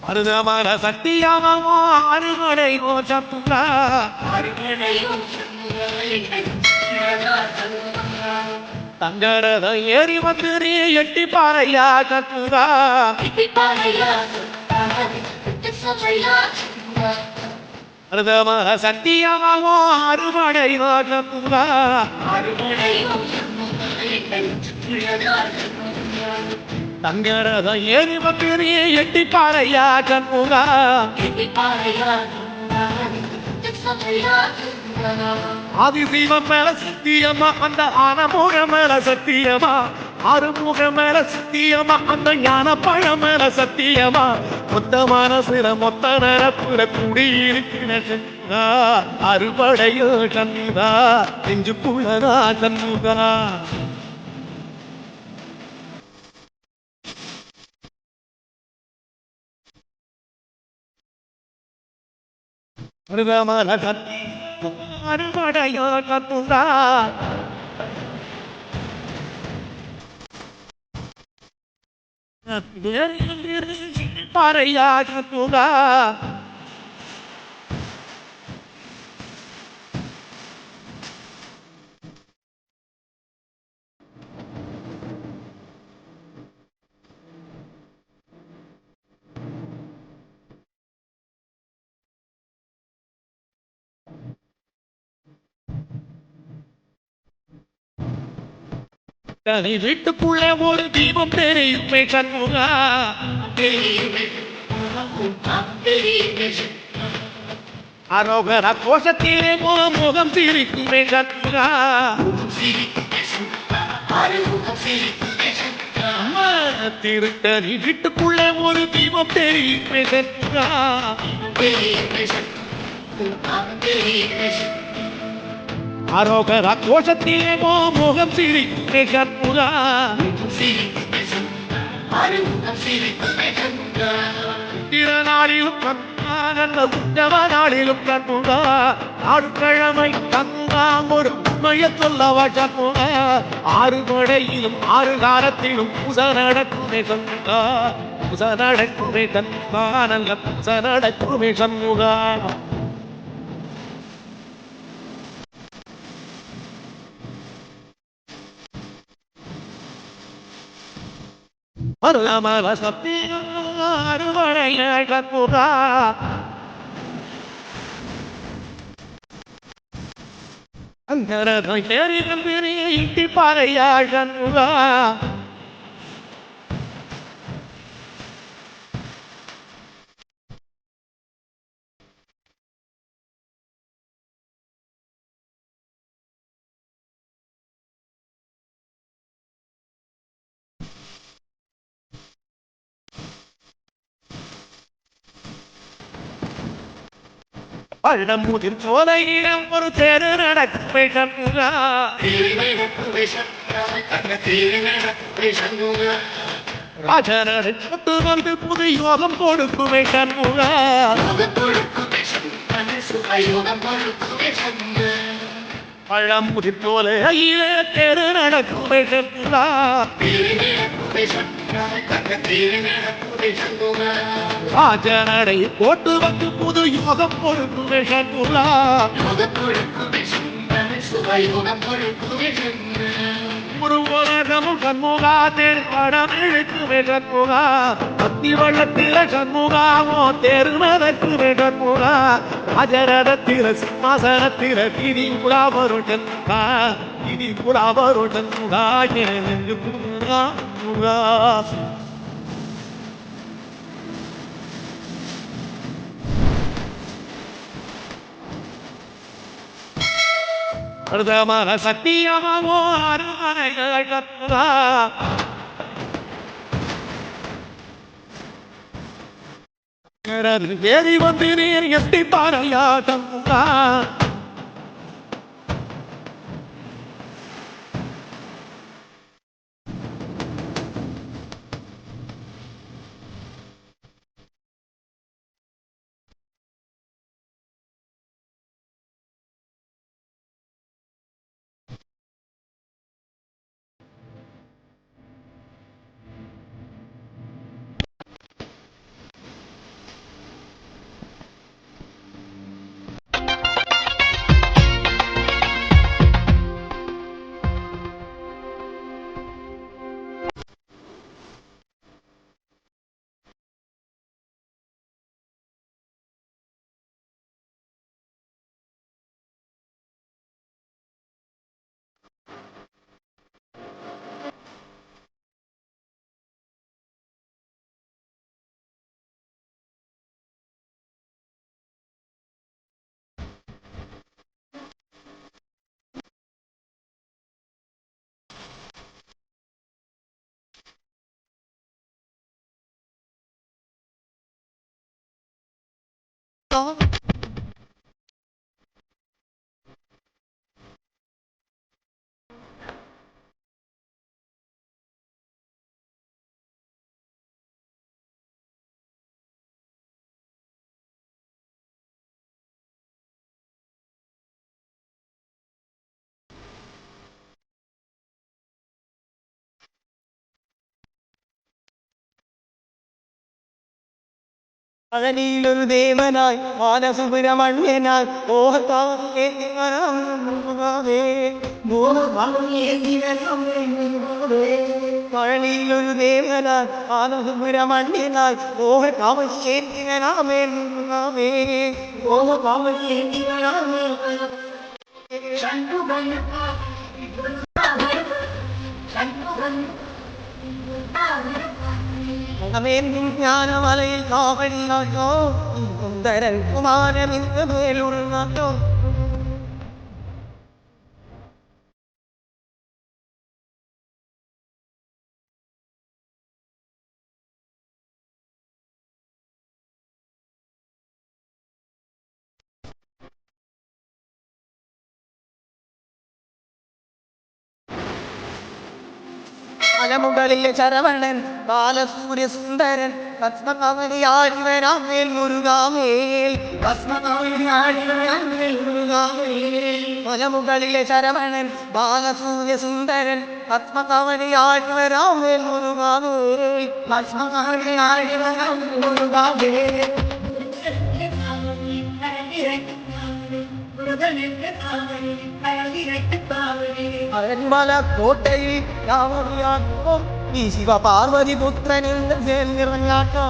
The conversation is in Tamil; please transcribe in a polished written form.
மருதமல சத்தியமோ அருகடை ஓசத்துங்கா தங்கரத ஏறி வந்து நீ எட்டி பாறையா கத்துதா மருதமல சத்தியமோ அருகடை ஓசத்துங்கா தங்கரத ஏறி வந்து நீ எட்டி பாறையா கத்துதா ஆதிசீவம் மேல சத்தியமா அந்த ஆனமுக மேல சத்தியமா அறுமுக மேல சத்தியமா அந்த ஞான பழம் மேல சத்தியமா மொத்த மனசுல மொத்த நரப்புல குடியிருக்கிறா அறுபடையோ சண்முகா நெஞ்சுக்குள்ளதா சண்முகா மருதமல சத்தி அறுபடையோ சண்முகா பாறையா சண்முகா தனி வீட்டுக்குள்ளே ஒரு தீபம் தெரியுமே சண்முகா அரோகர கோஷத்திலே முகம் சிரிக்குமே சண்முகா திருத்தனி வீட்டுக்குள்ளே ஒரு தீபம் தெரியுமே சண்முகா அரோகர கோஷத்திலே முகம் சிரிக்குமே சண்முகா திருநாளிலும் கங்கா நல்ல உத்தம நாளிலும் கண்முகா ஆடுக்கிழமை கங்கா ஒரு உண்மையை சொல்லவா சண்முகா ஆறு மழையிலும் ஆறு காலத்திலும் புச நடக்குமே சண்முகா புச நடக்குமே சண்முகா நல்ல புச நடக்குமே சண்முகா மருதமல சத்திய அறுபடையை கண்முகா அங்கரதை ஏறி வந்து நீ இட்டி பாறையா சண்முகா பள்ளம் முதிர் சோலையிடம் ஒரு தேரு நடக்குமே சண்முகா ராஜனரை சொத்து வந்து புது யோகம் கொடுக்குமே சண்முகா பள்ளம் முதிர் சோலையிலே தேரு நடக்குமே சண்முகா ராஜனடை போட்டு வந்து புது யோகம் கொடுக்குமே சண்முகா ஒரு உலகமும் சண்முகா தேர் படம் இழுக்குமே சண்முகா பத்தி வள்ளத்தில சண்முகாவோ தேர் நடக்குமே சண்முகா ராஜரதத்தில சிம்மாசனத்தில திதி குடா வரும் சண்முகா திதி குடா வரும் சண்முகா சண்முகா மருதமல சத்தியமோ அருகடை கத்துதா ஏறி வந்து நீர் எட்டி பாறையா சண்முகா പഴനിയിലൊരു ദേവനായി ബാലസുബ്രഹ്മണ്യനായി പഴനിയിലൊരു ദേവനായി ബാലസുബ്രഹ്മണ്യനായി ജ്ഞാനമലയിൽ കാവലിയോ സുന്ദരൻ കുമാരനിന്ന് മേലുള്ളോ മലമുകളിലെ ശരവണൻ ബാലസൂര്യ സുന്ദരൻ പത്മകവനിയാഴിവരാമേൽ മുരുകാമേൽ മലമുകളിലെ ശരവണൻ ബാലസൂര്യ സുന്ദരൻ പത്മകവനിയാഴിവരാമേൽ മുരുകാമേൽ അരന്മല കോട്ടയിൽ രാമയാട്ടോ ഈ ശിവ പാർവതി പുത്രനിൽ നിറഞ്ഞാട്ടോ